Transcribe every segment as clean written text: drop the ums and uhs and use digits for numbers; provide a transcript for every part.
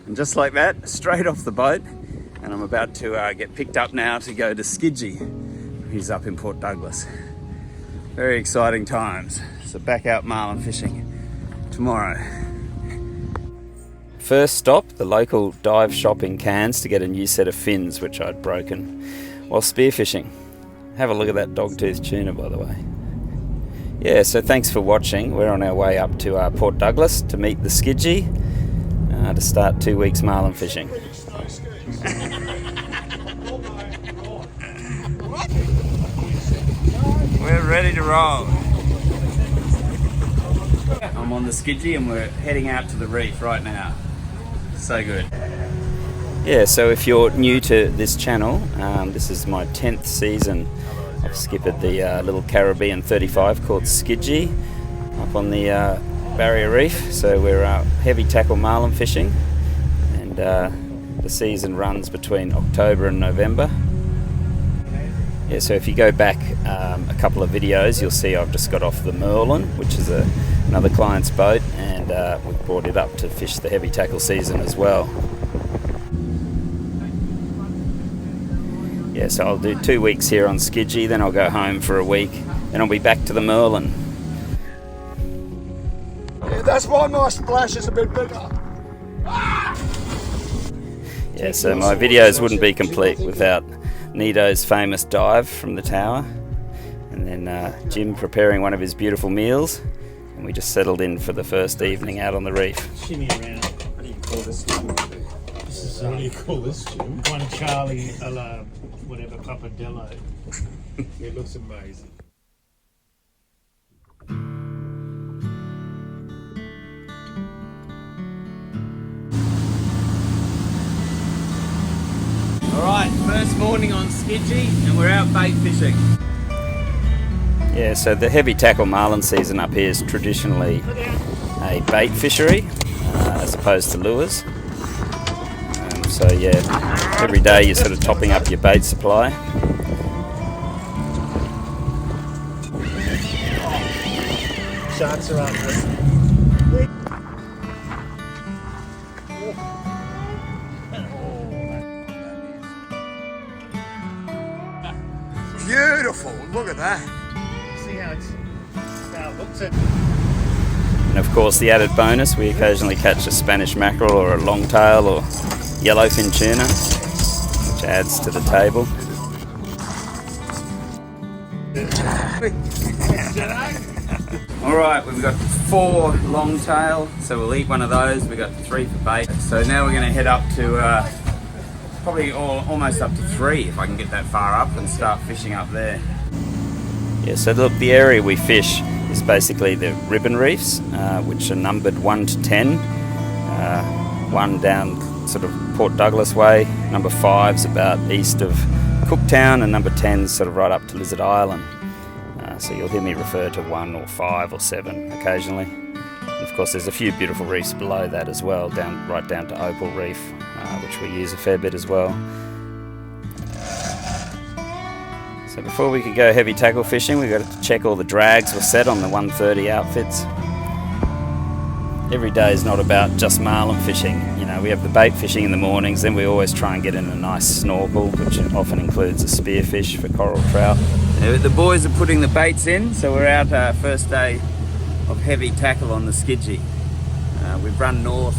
And just like that, straight off the boat, and I'm about to get picked up now to go to Tsukiji. He's up in Port Douglas. Very exciting times. So back out marlin fishing tomorrow. First stop, the local dive shop in Cairns to get a new set of fins which I'd broken while spearfishing. Have a look at that dogtooth tuna, by the way. Yeah, so thanks for watching. We're on our way up to Port Douglas to meet the Tsukiji to start 2 weeks marlin fishing. We're ready to roll. I'm on the Tsukiji and we're heading out to the reef right now. So good. Yeah, so if you're new to this channel, this is my 10th season. I've skippered the little Caribbean 35 called Tsukiji up on the Barrier Reef. So we're heavy tackle marlin fishing, and the season runs between October and November. Yeah, so if you go back a couple of videos, you'll see I've just got off the Merlin, which is another client's boat, and we've brought it up to fish the heavy tackle season as well. Yeah, so I'll do 2 weeks here on Tsukiji, then I'll go home for a week, then I'll be back to the Merlin. Yeah, that's why my splash is a bit bigger. Yeah, so my videos wouldn't be complete without Nito's famous dive from the tower, and then Jim preparing one of his beautiful meals, and we just settled in for the first evening out on the reef. Shimmy around. What do you call this? This is What do you call this, Jim? one Charlie a la whatever Papadello. It looks amazing. Alright, first morning on Tsukiji and we're out bait fishing. Yeah, so the heavy tackle marlin season up here is traditionally a bait fishery as opposed to lures. So yeah, every day you're sort of topping up your bait supply. Sharks are up. Beautiful, look at that. See how it looks at. And of course the added bonus, we occasionally catch a Spanish mackerel or a longtail or yellowfin tuna, which adds to the table. Alright, we've got 4 longtail, so we'll eat one of those. We've got 3 for bait. So now we're going to head up to probably almost up to 3 if I can get that far up and start fishing up there. Yeah, so look, the area we fish is basically the ribbon reefs, which are numbered 1 to 10. 1 down sort of Port Douglas way, number 5's about east of Cooktown, and number 10's sort of right up to Lizard Island. So you'll hear me refer to 1 or 5 or 7 occasionally. And of course there's a few beautiful reefs below that as well, right down to Opal Reef, which we use a fair bit as well. So before we could go heavy tackle fishing, we've got to check all the drags were set on the 130 outfits. Every day is not about just marlin fishing. You know, we have the bait fishing in the mornings, then we always try and get in a nice snorkel, which often includes a spearfish for coral trout. The boys are putting the baits in, so we're out first day of heavy tackle on the Tsukiji. We've run north,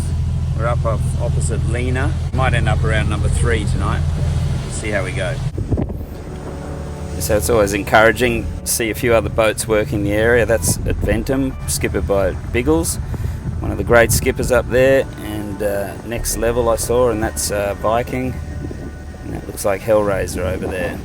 we're up off opposite Lena. Might end up around number 3 tonight. We'll see how we go. So it's always encouraging to see a few other boats working the area. That's at Ventum, skippered by Biggles, one of the great skippers up there, and Next Level I saw, and that's Viking, and that looks like Hellraiser over there.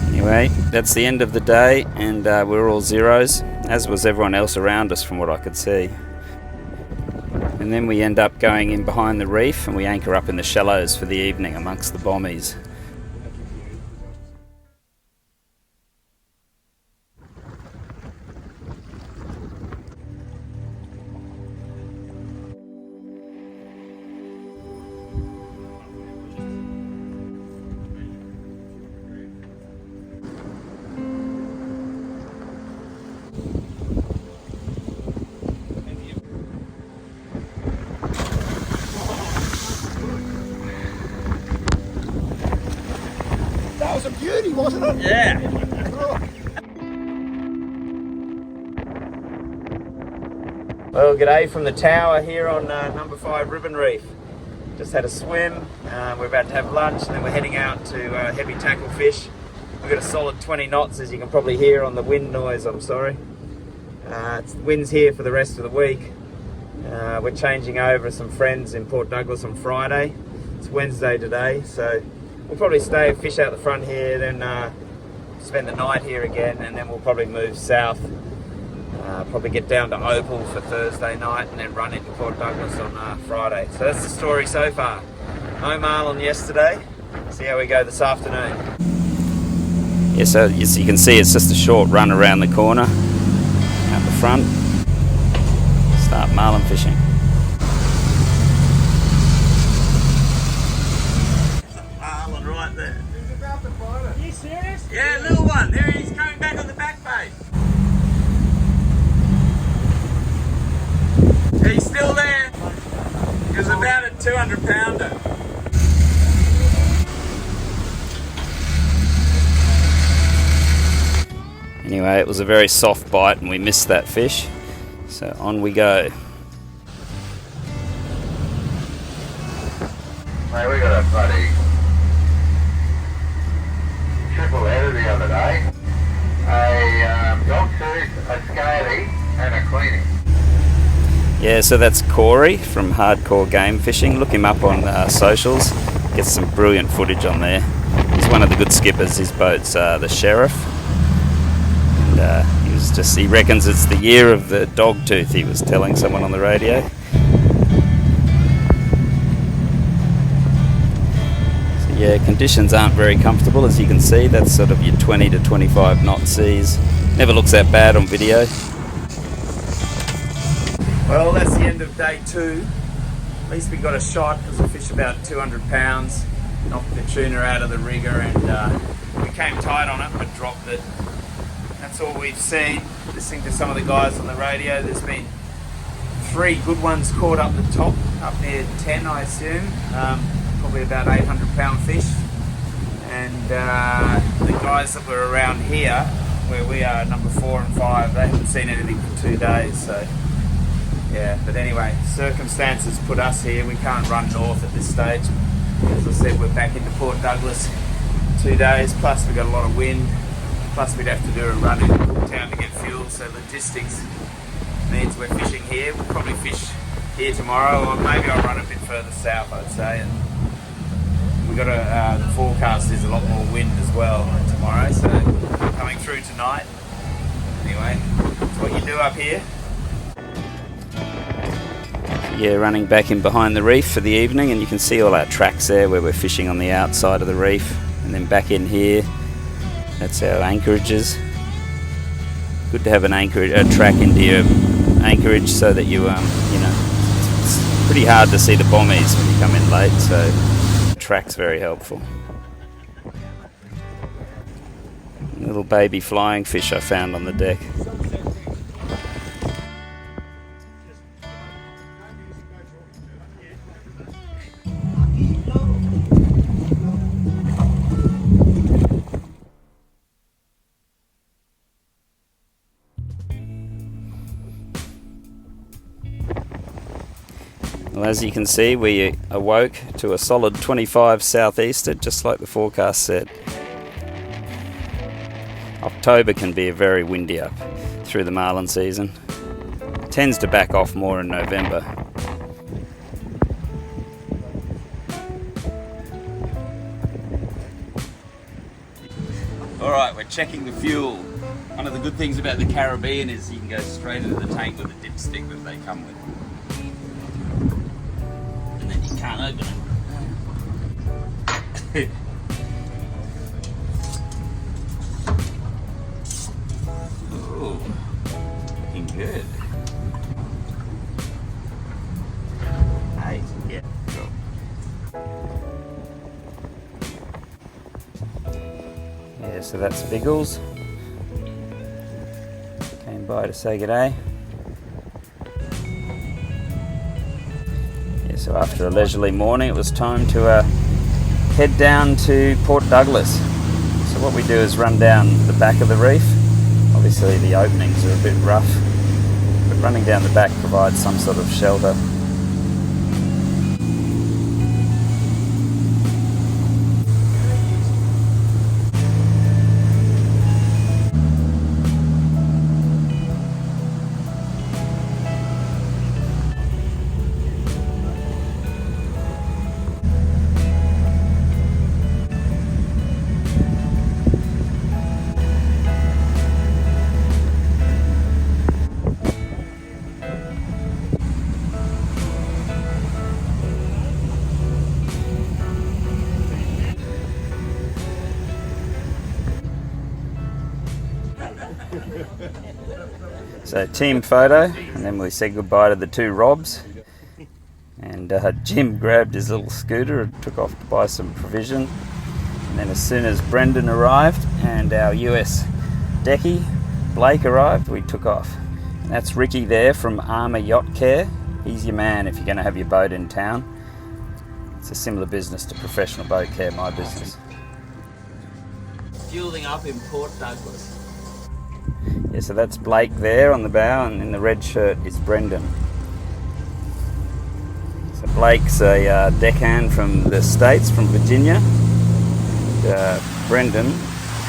Anyway, that's the end of the day, and we're all zeros, as was everyone else around us from what I could see. And then we end up going in behind the reef and we anchor up in the shallows for the evening amongst the bommies. a beauty, wasn't it? Yeah. Oh. Well, g'day from the tower here on number 5 Ribbon Reef. Just had a swim, we're about to have lunch, and then we're heading out to heavy tackle fish. We've got a solid 20 knots, as you can probably hear on the wind noise, I'm sorry. Wind's here for the rest of the week. We're changing over some friends in Port Douglas on Friday. It's Wednesday today, so we'll probably stay, fish out the front here, then spend the night here again, and then we'll probably move south. Probably get down to Opal for Thursday night and then run into Port Douglas on Friday. So that's the story so far. No marlin yesterday. See how we go this afternoon. Yeah, so as you can see, it's just a short run around the corner out the front. Start marlin fishing. Marlin right there. He's about to find it. Are you serious? Yeah, little one. There he is, coming back on the back bait. He's still there. He was about a 200 pounder. Anyway, it was a very soft bite and we missed that fish. So on we go. Mate, we got a bloody triple header the other day. A dog tooth, a scaly, and a cleaning. Yeah, so that's Corey from Hardcore Game Fishing. Look him up on socials. Gets some brilliant footage on there. He's one of the good skippers. His boat's the Sheriff. And he reckons it's the year of the dog tooth, he was telling someone on the radio. So yeah, conditions aren't very comfortable, as you can see. That's sort of your 20 to 25 knot seas. Never looks that bad on video. Well, that's the end of day 2. At least we got a shot, because we fished about 200 pounds. Knocked the tuna out of the rigger, and we came tight on it but dropped it. That's all we've seen. Listening to some of the guys on the radio, there's been 3 good ones caught up the top, up near 10 I assume, probably about 800 pound fish. And the guys that were around here, where we are, number 4 and 5, they haven't seen anything for 2 days. So yeah, but anyway, circumstances put us here. We can't run north at this stage. As I said, we're back into Port Douglas 2 days, plus we've got a lot of wind. Plus we'd have to do a run into Cooktown to get fuel, so logistics means we're fishing here. We'll probably fish here tomorrow, or maybe I'll run a bit further south, I'd say. And we got the forecast is a lot more wind as well tomorrow, so coming through tonight. Anyway, that's what you do up here. Yeah, running back in behind the reef for the evening, and you can see all our tracks there where we're fishing on the outside of the reef, and then back in here. That's our anchorages. Good to have a track into your anchorage so that you know, it's pretty hard to see the bommies when you come in late, so the track's very helpful. Little baby flying fish I found on the deck. Well, as you can see, we awoke to a solid 25 southeaster, just like the forecast said. October can be a very windy up through the marlin season. It tends to back off more in November. Alright, we're checking the fuel. One of the good things about the Caribbean is you can go straight into the tank with a dipstick that they come with. And then you can't open it. Ooh, looking good. Hey, yeah, cool. Yeah, so that's Biggles. Came by to say g'day. Yeah, so after a leisurely morning, it was time to head down to Port Douglas. So what we do is run down the back of the reef. Obviously the openings are a bit rough, but running down the back provides some sort of shelter. So team photo, and then we said goodbye to the two Robs. And Jim grabbed his little scooter and took off to buy some provision. And then as soon as Brendan arrived and our US decky, Blake, arrived, we took off. And that's Ricky there from Armour Yacht Care. He's your man if you're going to have your boat in town. It's a similar business to Professional Boat Care, my business. Fueling up in Port Douglas. Yeah, so that's Blake there on the bow, and in the red shirt is Brendan. So Blake's a deckhand from the States, from Virginia. Brendan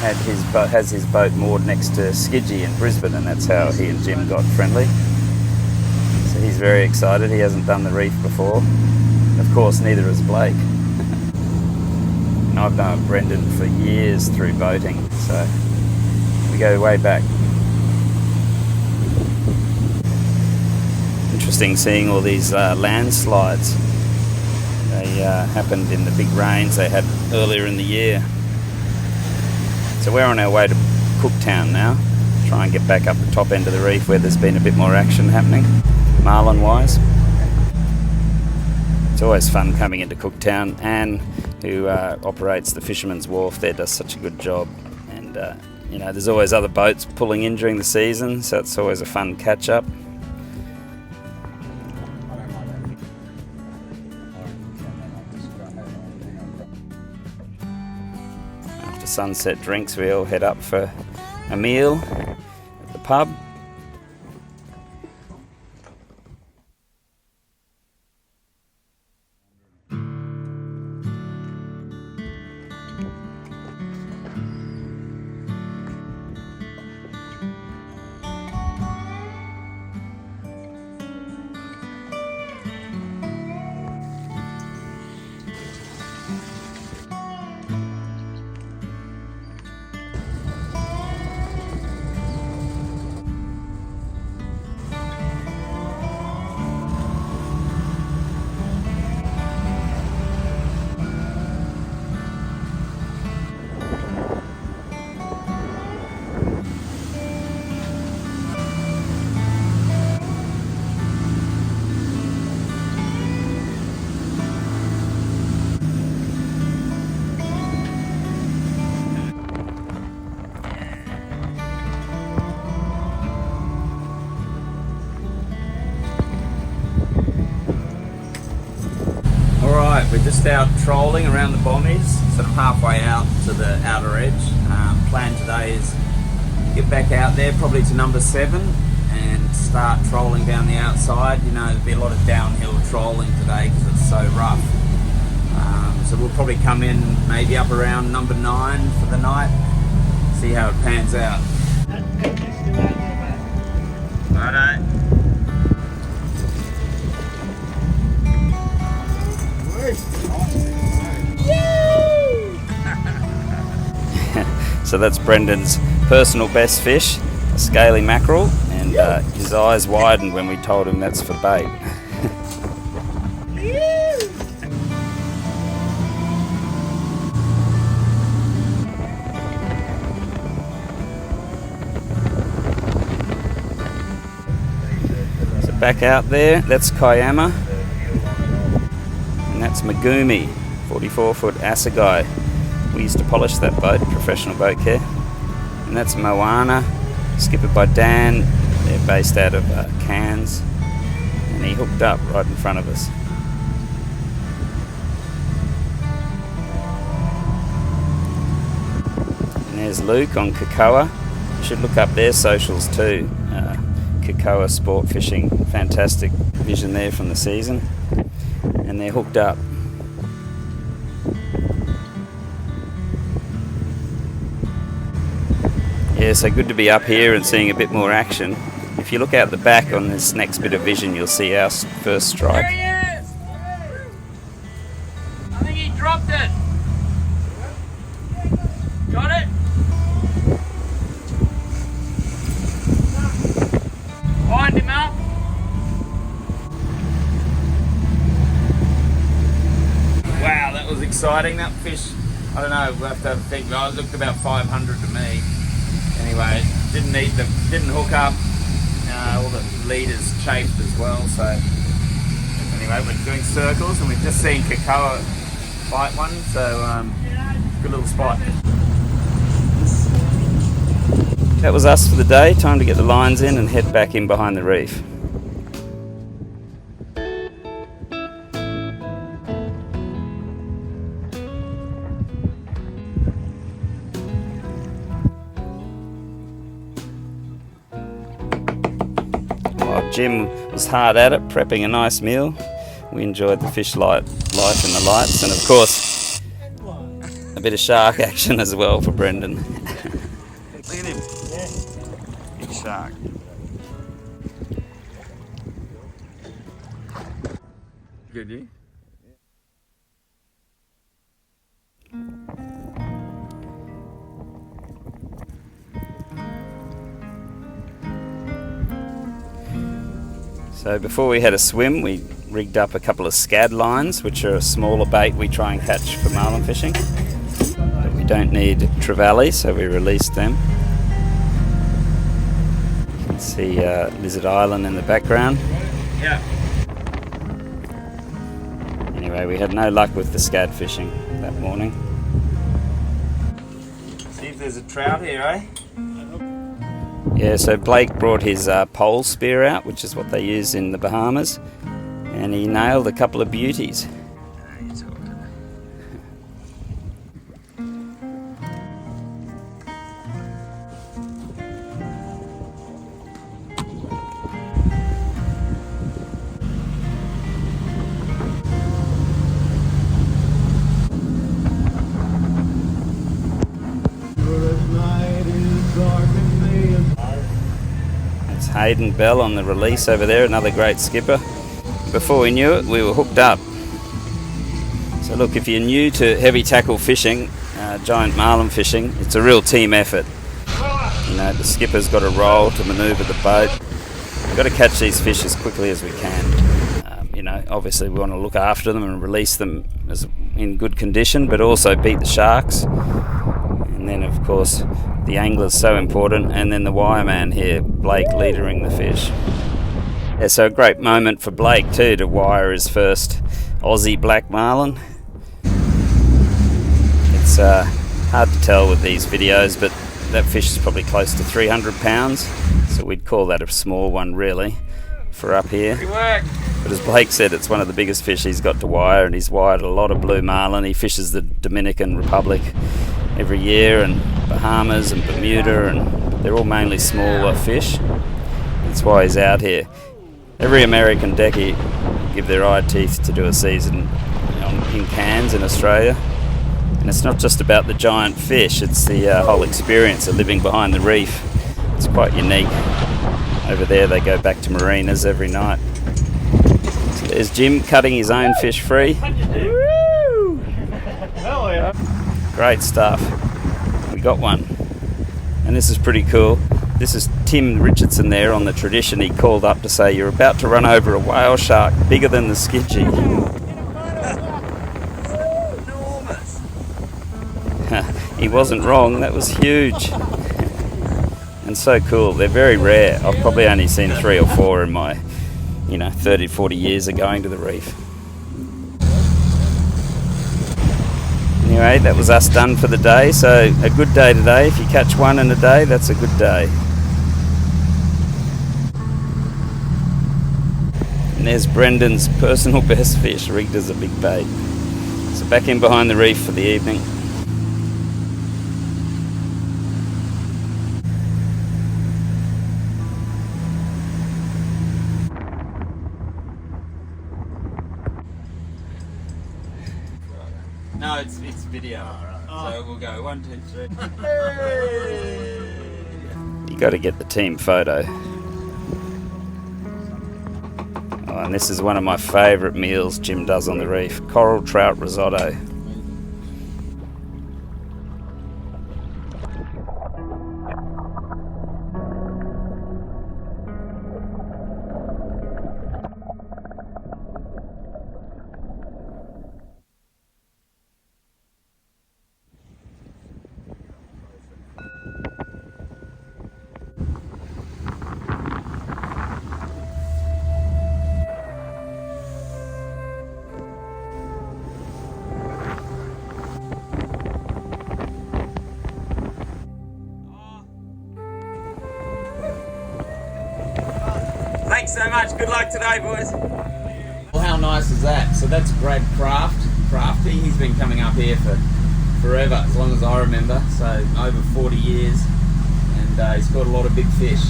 has his boat moored next to Tsukiji in Brisbane, and that's how he and Jim got friendly. So he's very excited. He hasn't done the reef before. Of course, neither has Blake. And I've known Brendan for years through boating, so we go way back. Interesting seeing all these landslides. They happened in the big rains they had earlier in the year. So we're on our way to Cooktown now, try and get back up the top end of the reef where there's been a bit more action happening, marlin wise. It's always fun coming into Cooktown. Anne, who operates the Fisherman's Wharf there, does such a good job. And you know, there's always other boats pulling in during the season, so it's always a fun catch up. After sunset drinks, we all head up for a meal at the pub. We're just out trolling around the bommies, sort of halfway out to the outer edge. Plan today is get back out there, probably to number 7, and start trolling down the outside. You know, there'll be a lot of downhill trolling today because it's so rough. So we'll probably come in maybe up around number 9 for the night, see how it pans out. Righto. So that's Brendan's personal best fish, a scaly mackerel, and his eyes widened when we told him that's for bait. So back out there, that's Kayama, and that's Megumi, 44-foot assegai. We used to polish that boat, Professional Boat Care. And that's Moana, skippered by Dan. They're based out of Cairns. And he hooked up right in front of us. there's Luke on Cooktown. You should look up their socials too. Cooktown Sport Fishing, fantastic vision there from the season. And they're hooked up. Yeah, so good to be up here and seeing a bit more action. If you look out the back on this next bit of vision, you'll see our first strike. There he is! I think he dropped it. Got it? Wind him up. Wow, that was exciting. That fish, I don't know, we'll have to have a think. It looked about 500 to me. Anyway, didn't hook up. All the leaders chafed as well. So anyway, we're doing circles, and we've just seen Cooktown bite one. So good little spot. That was us for the day. Time to get the lines in and head back in behind the reef. Jim was hard at it, prepping a nice meal. We enjoyed the fish life and the lights, and of course a bit of shark action as well for Brendan. Look at him. Big shark. Good, you? So before we had a swim, we rigged up a couple of scad lines, which are a smaller bait we try and catch for marlin fishing. But we don't need trevally, so we released them. You can see Lizard Island in the background. Yeah. Anyway, we had no luck with the scad fishing that morning. See if there's a trout here, eh? Yeah, so Blake brought his pole spear out, which is what they use in the Bahamas, and he nailed a couple of beauties. Hayden Bell on the release over there, another great skipper. Before we knew it, we were hooked up. So look, if you're new to heavy tackle fishing, giant marlin fishing, it's a real team effort. You know, the skipper's got a role to manoeuvre the boat. We've got to catch these fish as quickly as we can. You know, obviously we want to look after them and release them in good condition, but also beat the sharks. And then of course the angler's so important, and then the wire man here, Blake, leadering the fish. Yeah, so a great moment for Blake too to wire his first Aussie Black Marlin. It's hard to tell with these videos, but that fish is probably close to 300 pounds, so we'd call that a small one really for up here. But as Blake said, it's one of the biggest fish he's got to wire, and he's wired a lot of blue marlin. He fishes the Dominican Republic every year, and Bahamas and Bermuda, and they're all mainly smaller fish. That's why he's out here. Every American decky give their eye teeth to do a season in Cairns in Australia. And it's not just about the giant fish, it's the whole experience of living behind the reef. It's quite unique. Over there they go back to marinas every night. So there's Jim cutting his own fish free. Woo! Hell yeah. Great stuff. We got one. And this is pretty cool. This is Tim Richardson there on the Tradition. He called up to say, you're about to run over a whale shark bigger than the Tsukiji. He wasn't wrong, that was huge. And so cool. They're very rare. I've probably only seen 3 or 4 in my 30, 40 years of going to the reef. Anyway, that was us done for the day. So a good day today. If you catch one in a day, that's a good day. And there's Brendan's personal best fish, rigged as a big bait. So back in behind the reef for the evening. video. So we'll go 1, 2, 3. You got to get the team photo. Oh, and this is one of my favourite meals Jim does on the reef: coral trout risotto. Thanks so much. Good luck today, boys. Well, how nice is that? So that's Brad Crafty. He's been coming up here for forever, as long as I remember. So over 40 years, and he's caught a lot of big fish.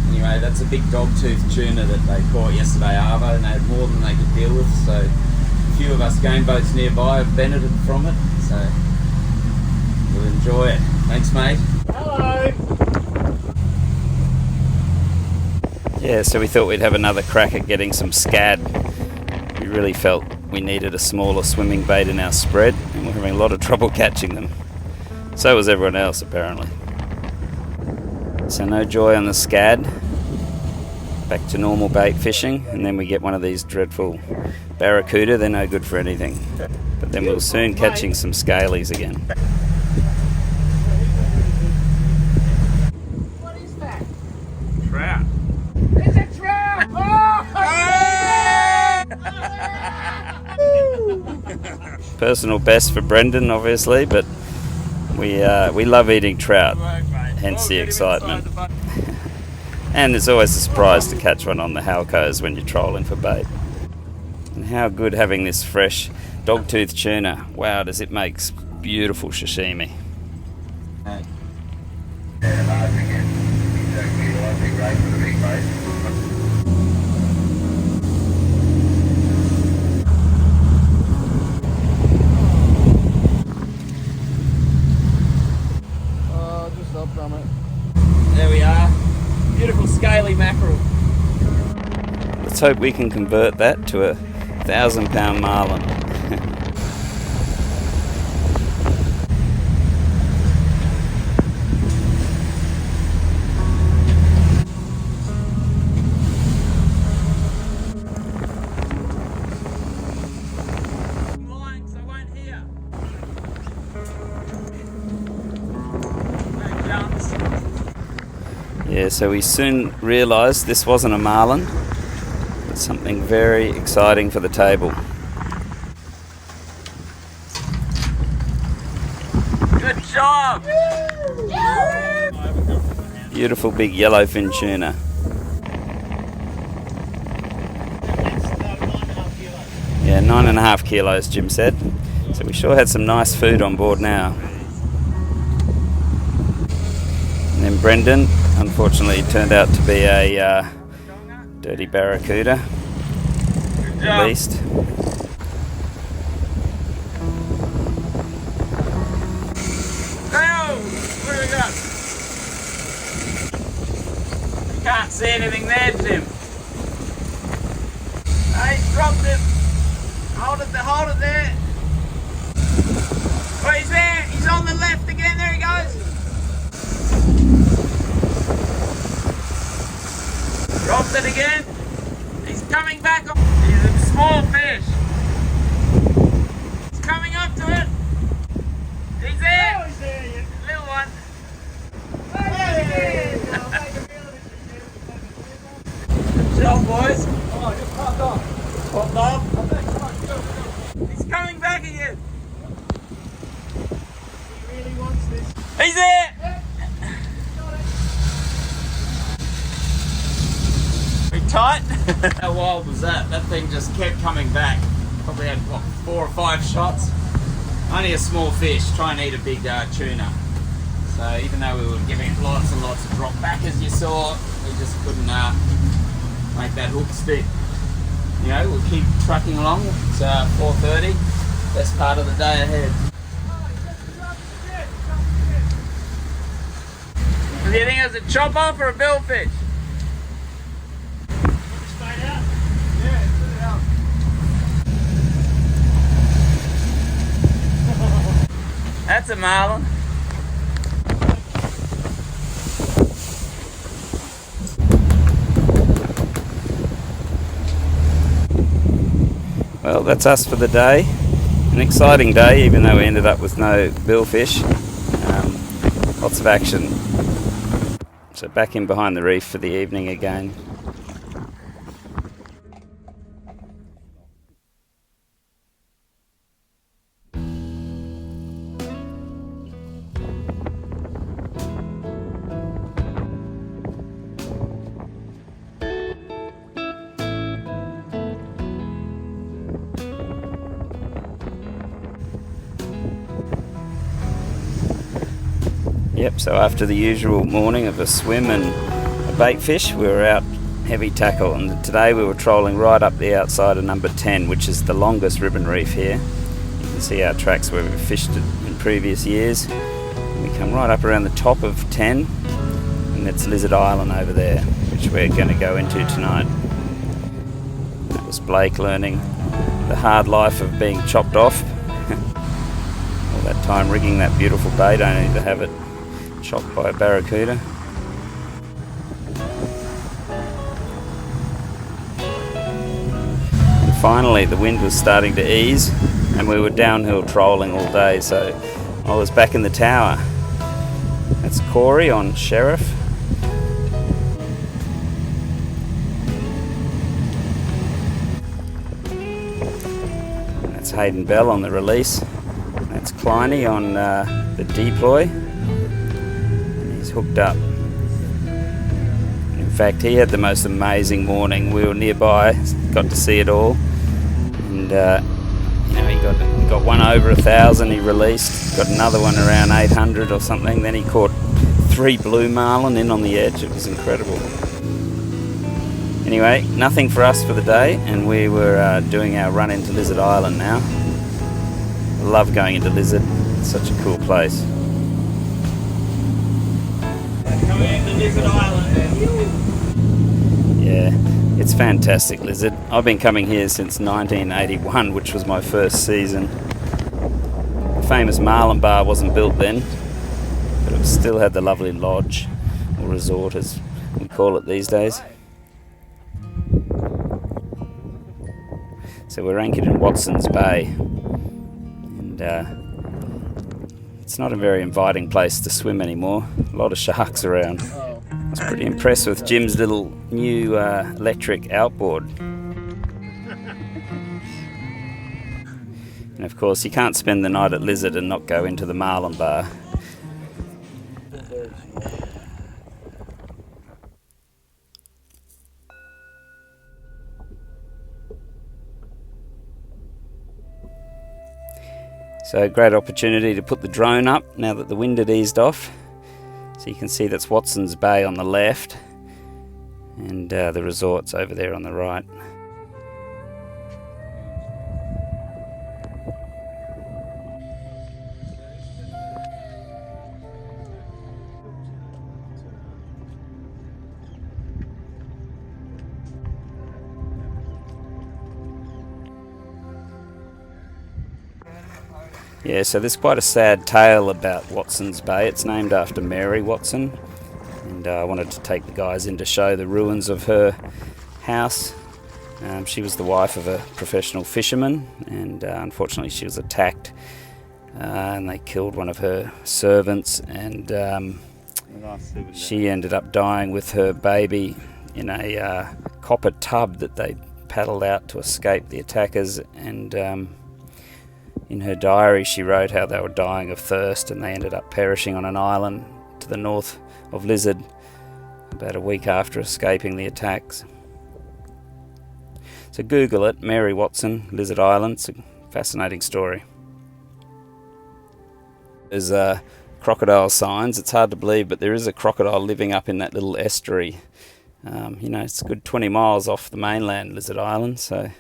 Anyway, that's a big dogtooth tuna that they caught yesterday, Arvo, and they had more than they could deal with. So a few of us game boats nearby have benefited from it. So we'll enjoy it. Thanks, mate. Yeah, so we thought we'd have another crack at getting some scad. We really felt we needed a smaller swimming bait in our spread, and we're having a lot of trouble catching them. So was everyone else, apparently. So no joy on the scad. Back to normal bait fishing, and then we get one of these dreadful barracuda. They're no good for anything. But then we'll soon catching some scalies again. What is that? Trout. It's a trout! Personal best for Brendan, obviously, but we love eating trout, hence the excitement. And it's always a surprise to catch one on the halcos when you're trolling for bait. And how good having this fresh dogtooth tuna. Wow, does it make beautiful sashimi. Hey. Yeah, no, I think it's exactly what I think great for the big bait. Just up from it. There we are. Beautiful scaly mackerel. Let's hope we can convert that to a 1,000-pound marlin. Lines, I won't hear. No jumps. Yeah, so we soon realised this wasn't a marlin, but something very exciting for the table. Good job. Beautiful big yellowfin tuna. Yeah, 9.5 kilos, Jim said. So we sure had some nice food on board now. And then Brendan, unfortunately, turned out to be a dirty barracuda, at least. Now, what do we got? You can't see anything there, Jim. Hey, he's dropped it. Hold it there. Oh, he's there. He's on the left again. There he goes. Dropped it again. He's coming back up. He's a small fish. He's coming up to it. He's there. Oh, he's there, yeah. Little one. Hey! Good job, boys. Oh, just popped off. Popped off. I think, come on, go. He's coming back again. He really wants this. He's there. We tight? How wild was that? That thing just kept coming back. Probably had, what, 4 or 5 shots? Only a small fish trying to eat a big tuna. So even though we were giving it lots and lots of drop back, as you saw, we just couldn't make that hook stick. You know, we'll keep trucking along. It's 4:30. Best part of the day ahead. you think it's a chop off or a billfish? Straight out. Yeah, put it out. That's a marlin. Well, that's us for the day. An exciting day, even though we ended up with no billfish. Lots of action. So back in behind the reef for the evening again. Yep, so after the usual morning of a swim and a bait fish, we were out heavy tackle, and today we were trolling right up the outside of number 10, which is the longest ribbon reef here. You can see our tracks where we've fished it in previous years. And we come right up around the top of 10, and it's Lizard Island over there, which we're going to go into tonight. That was Blake learning the hard life of being chopped off. All that time rigging that beautiful bait, only to have it chopped by a barracuda. And finally the wind was starting to ease and we were downhill trolling all day, so I was back in the tower. That's Corey on Sheriff. That's Hayden Bell on the release. That's Kleiny on the deploy. Hooked up. In fact, he had the most amazing morning. We were nearby, got to see it all, and he got one over 1,000. He released, got another one around 800 or something. Then he caught 3 blue marlin in on the edge. It was incredible. Anyway, nothing for us for the day, and we were doing our run into Lizard Island now. I love going into Lizard. It's such a cool place. Yeah, it's fantastic, Lizard. I've been coming here since 1981, which was my first season. The famous Marlin Bar wasn't built then, but it still had the lovely lodge, or resort as we call it these days. So we're anchored in Watson's Bay, and it's not a very inviting place to swim anymore. A lot of sharks around. I was pretty impressed with Jim's little new electric outboard. And of course, you can't spend the night at Lizard and not go into the Marlin Bar. So great opportunity to put the drone up now that the wind had eased off. So you can see that's Watson's Bay on the left, and the resort's over there on the right. Yeah, so there's quite a sad tale about Watson's Bay. It's named after Mary Watson, and I wanted to take the guys in to show the ruins of her house. She was the wife of a professional fisherman, and unfortunately she was attacked, and they killed one of her servants, and she ended up dying with her baby in a copper tub that they paddled out to escape the attackers. And in her diary she wrote how they were dying of thirst and they ended up perishing on an island to the north of Lizard about a week after escaping the attacks. So Google it, Mary Watson, Lizard Island. It's a fascinating story. There's crocodile signs. It's hard to believe, but there is a crocodile living up in that little estuary. It's a good 20 miles off the mainland, Lizard Island, so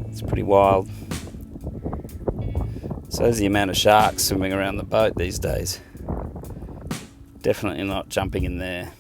it's pretty wild. So is the amount of sharks swimming around the boat these days. Definitely not jumping in there.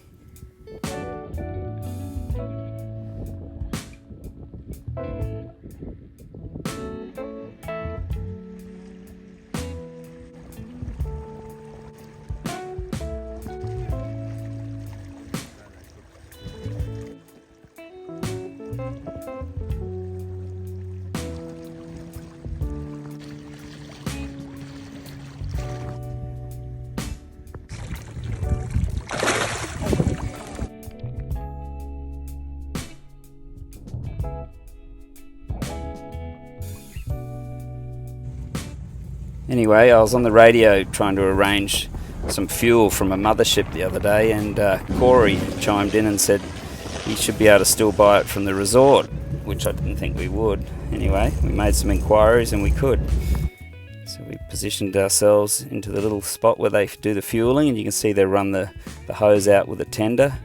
Anyway, I was on the radio trying to arrange some fuel from a mothership the other day, and Corey chimed in and said he should be able to still buy it from the resort, which I didn't think we would. Anyway, we made some inquiries and we could. So we positioned ourselves into the little spot where they do the fueling, and you can see they run the hose out with a tender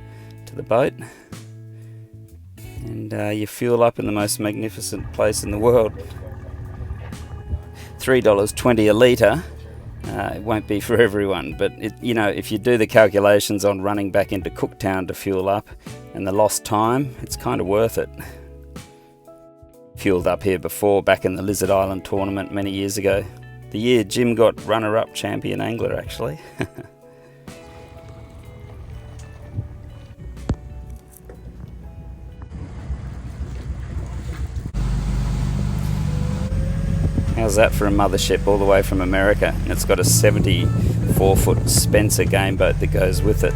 to the boat. And you fuel up in the most magnificent place in the world. $3.20 a litre. It won't be for everyone, but if you do the calculations on running back into Cooktown to fuel up and the lost time, it's kind of worth it. Fueled up here before, back in the Lizard Island tournament many years ago. The year Jim got runner-up champion angler, actually. How's that for a mothership all the way from America? And it's got a 74-foot Spencer game boat that goes with it.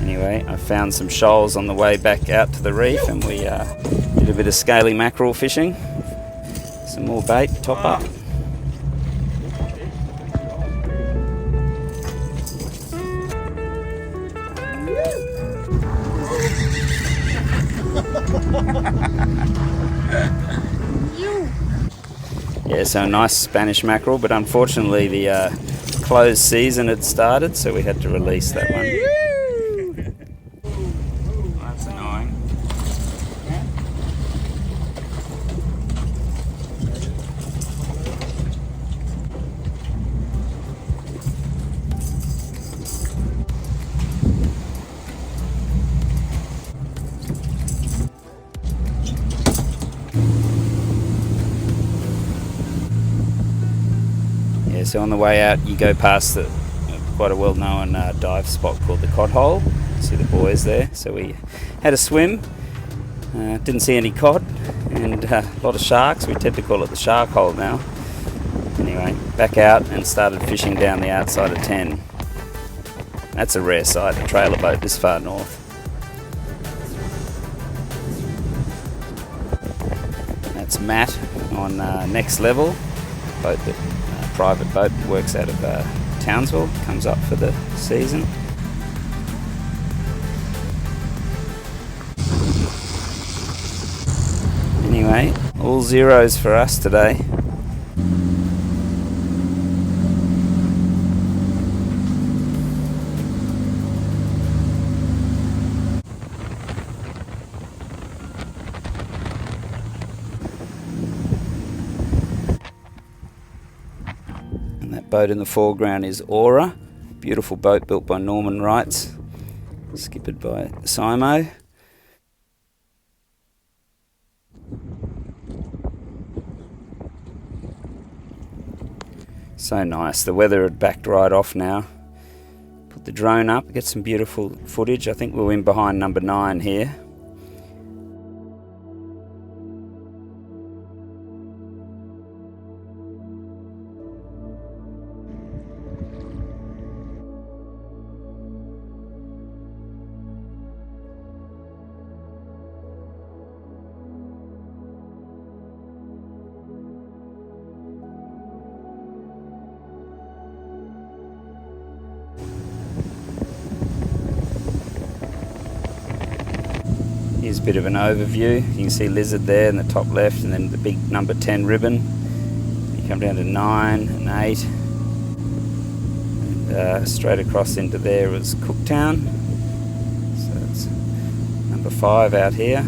Anyway, I found some shoals on the way back out to the reef, and we did a bit of scaly mackerel fishing. Some more bait, top up. Yeah, so a nice Spanish mackerel, but unfortunately the closed season had started, so we had to release that one. That's annoying. So on the way out, you go past quite a well-known dive spot called the Cod Hole. See the boys there. So we had a swim. Didn't see any cod, and a lot of sharks. We tend to call it the shark hole now. Anyway, back out and started fishing down the outside of 10. That's a rare sight, a trailer boat this far north. That's Matt on Next Level, boat that private boat that works out of Townsville, comes up for the season. Anyway, all zeros for us today. Boat in the foreground is Aura, beautiful boat built by Norman Wrights, skippered by Simo. So nice. The weather had backed right off now. Put the drone up, get some beautiful footage. I think we're in behind number 9 here. Here's a bit of an overview. You can see Lizard there in the top left, and then the big number 10 ribbon. You come down to 9 and 8. And straight across into there was Cooktown. So it's number 5 out here.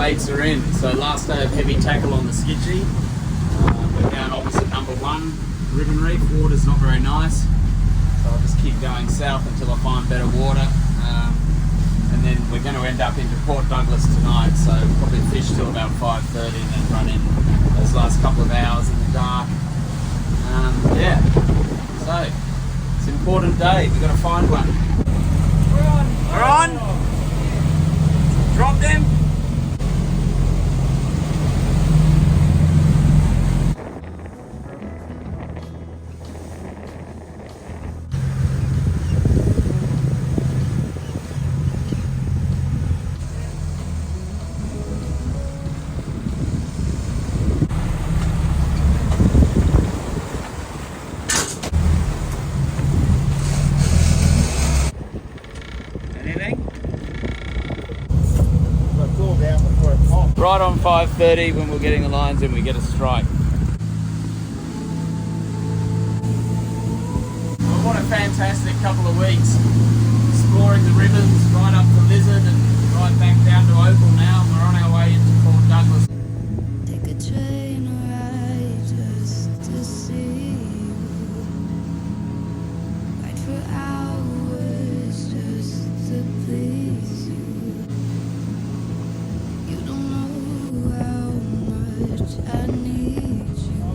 mates are in. So last day of heavy tackle on the Tsukiji. We're down opposite number 1, Ribbon Reef. Water's not very nice, so I'll just keep going south until I find better water. And then we're going to end up into Port Douglas tonight, so probably fish till about 5:30 and then run in those last couple of hours in the dark. Yeah, so it's an important day. We've got to find one. We're on. Drop them. Right on 5:30 when we're getting the lines in, we get a strike. Well, what a fantastic couple of weeks. Exploring the rivers, right up to Lizard and right back down to Opal now. We're on our way into Port Douglas. Take a train ride just to see you. Ride for hours just to please you. You don't know how much I need you.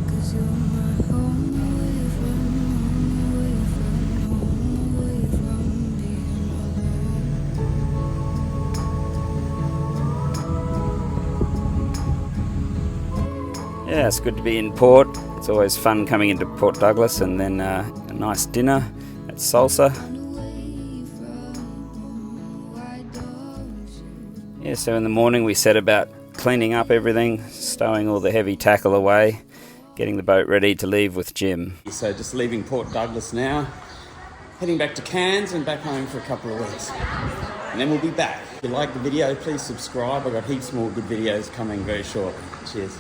'Cause you're my home away from being alone. Yeah, it's good to be in port. It's always fun coming into Port Douglas, and then a nice dinner at Salsa. Yeah, so in the morning we set about cleaning up everything, stowing all the heavy tackle away, getting the boat ready to leave with Jim. So just leaving Port Douglas now, heading back to Cairns and back home for a couple of weeks. And then we'll be back. If you like the video, please subscribe. I've got heaps more good videos coming very shortly. Cheers.